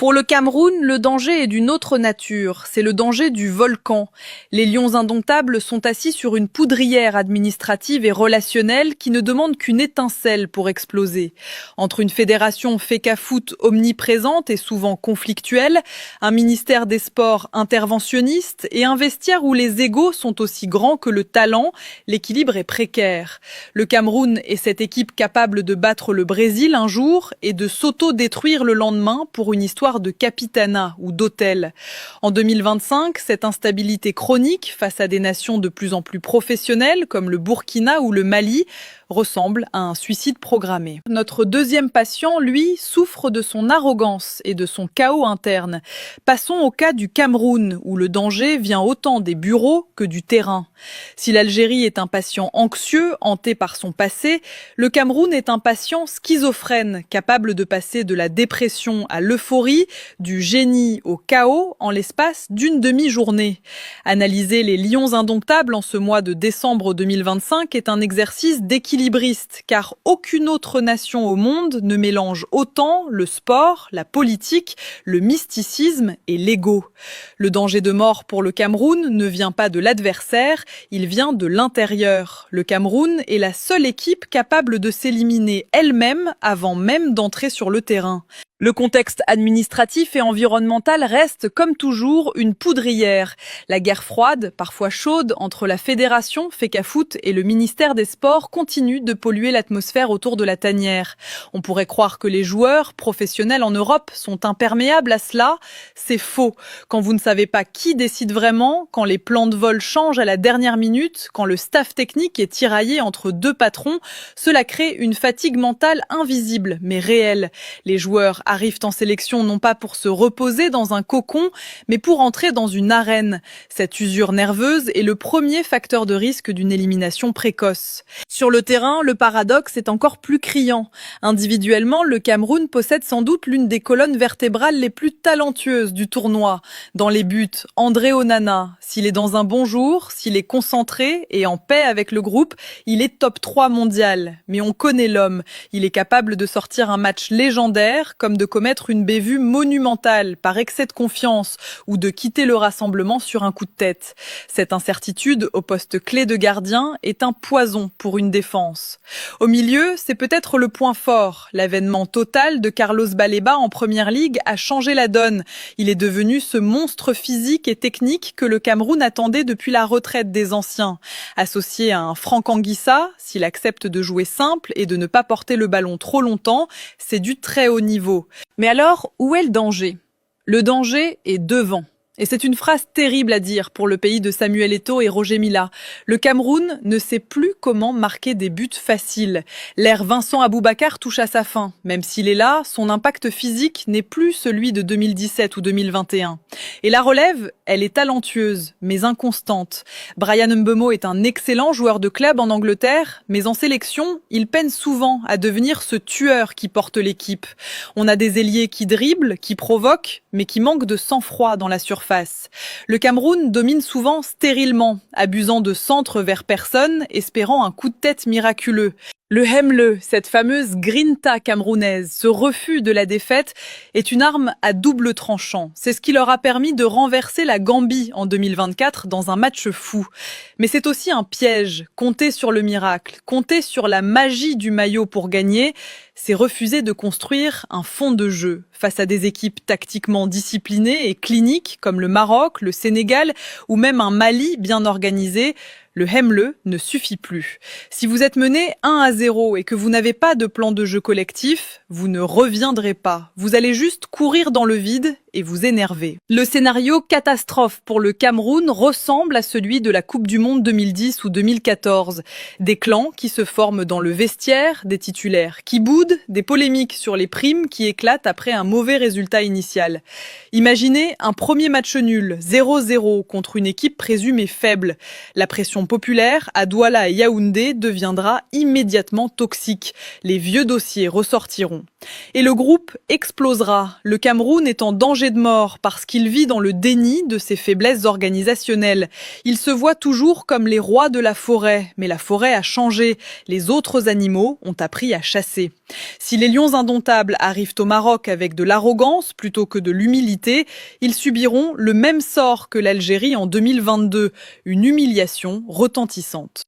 Pour le Cameroun, le danger est d'une autre nature, c'est le danger du volcan. Les lions indomptables sont assis sur une poudrière administrative et relationnelle qui ne demande qu'une étincelle pour exploser. Entre une fédération Fecafoot omniprésente et souvent conflictuelle, un ministère des Sports interventionniste et un vestiaire où les égos sont aussi grands que le talent, l'équilibre est précaire. Le Cameroun est cette équipe capable de battre le Brésil un jour et de s'auto-détruire le lendemain pour une histoire de capitanat ou d'hôtel. En 2025, cette instabilité chronique face à des nations de plus en plus professionnelles comme le Burkina ou le Mali ressemble à un suicide programmé. Notre deuxième patient, lui, souffre de son arrogance et de son chaos interne. Passons au cas du Cameroun, où le danger vient autant des bureaux que du terrain. Si l'Algérie est un patient anxieux, hanté par son passé, le Cameroun est un patient schizophrène, capable de passer de la dépression à l'euphorie, du génie au chaos en l'espace d'une demi-journée. Analyser les lions indomptables en ce mois de décembre 2025 est un exercice d'équilibriste, car aucune autre nation au monde ne mélange autant le sport, la politique, le mysticisme et l'ego. Le danger de mort pour le Cameroun ne vient pas de l'adversaire, il vient de l'intérieur. Le Cameroun est la seule équipe capable de s'éliminer elle-même avant même d'entrer sur le terrain. Le contexte administratif et environnemental reste, comme toujours, une poudrière. La guerre froide, parfois chaude, entre la fédération Fecafoot et le ministère des Sports continue de polluer l'atmosphère autour de la tanière. On pourrait croire que les joueurs professionnels en Europe sont imperméables à cela. C'est faux. Quand vous ne savez pas qui décide vraiment, quand les plans de vol changent à la dernière minute, quand le staff technique est tiraillé entre deux patrons, cela crée une fatigue mentale invisible mais réelle. Les joueurs arrivent en sélection non pas pour se reposer dans un cocon, mais pour entrer dans une arène. Cette usure nerveuse est le premier facteur de risque d'une élimination précoce. Sur le terrain, le paradoxe est encore plus criant. Individuellement, le Cameroun possède sans doute l'une des colonnes vertébrales les plus talentueuses du tournoi. Dans les buts, André Onana. S'il est dans un bon jour, s'il est concentré et en paix avec le groupe, il est top 3 mondial. Mais on connaît l'homme. Il est capable de sortir un match légendaire, comme de commettre une bévue monumentale par excès de confiance ou de quitter le rassemblement sur un coup de tête. Cette incertitude au poste clé de gardien est un poison pour une défense. Au milieu, c'est peut-être le point fort. L'avènement total de Carlos Baleba en Première Ligue a changé la donne. Il est devenu ce monstre physique et technique que le Cameroun attendait depuis la retraite des anciens. Associé à un Franck Anguissa, s'il accepte de jouer simple et de ne pas porter le ballon trop longtemps, c'est du très haut niveau. Mais alors, où est le danger? Le danger est devant. Et c'est une phrase terrible à dire pour le pays de Samuel Eto'o et Roger Mila. Le Cameroun ne sait plus comment marquer des buts faciles. L'ère Vincent Aboubakar touche à sa fin. Même s'il est là, son impact physique n'est plus celui de 2017 ou 2021. Et la relève, elle est talentueuse, mais inconstante. Bryan Mbeumo est un excellent joueur de club en Angleterre, mais en sélection, il peine souvent à devenir ce tueur qui porte l'équipe. On a des ailiers qui dribblent, qui provoquent, mais qui manquent de sang-froid dans la surface. Le Cameroun domine souvent stérilement, abusant de centres vers personne, espérant un coup de tête miraculeux. Le Hemle, cette fameuse grinta camerounaise, ce refus de la défaite, est une arme à double tranchant. C'est ce qui leur a permis de renverser la Gambie en 2024 dans un match fou. Mais c'est aussi un piège. Compter sur le miracle, compter sur la magie du maillot pour gagner, c'est refuser de construire un fond de jeu. Face à des équipes tactiquement disciplinées et cliniques comme le Maroc, le Sénégal ou même un Mali bien organisé, le Hemle ne suffit plus. Si vous êtes mené 1-0 et que vous n'avez pas de plan de jeu collectif, vous ne reviendrez pas. Vous allez juste courir dans le vide et vous énerver. Le scénario catastrophe pour le Cameroun ressemble à celui de la Coupe du Monde 2010 ou 2014. Des clans qui se forment dans le vestiaire, des titulaires qui boudent, des polémiques sur les primes qui éclatent après un mauvais résultat initial. Imaginez un premier match nul, 0-0, contre une équipe présumée faible. La pression populaire à Douala et Yaoundé deviendra immédiatement toxique. Les vieux dossiers ressortiront. Et le groupe explosera. Le Cameroun est en danger de mort parce qu'il vit dans le déni de ses faiblesses organisationnelles. Il se voit toujours comme les rois de la forêt, mais la forêt a changé. Les autres animaux ont appris à chasser. Si les lions indomptables arrivent au Maroc avec de l'arrogance plutôt que de l'humilité, ils subiront le même sort que l'Algérie en 2022, une humiliation retentissante.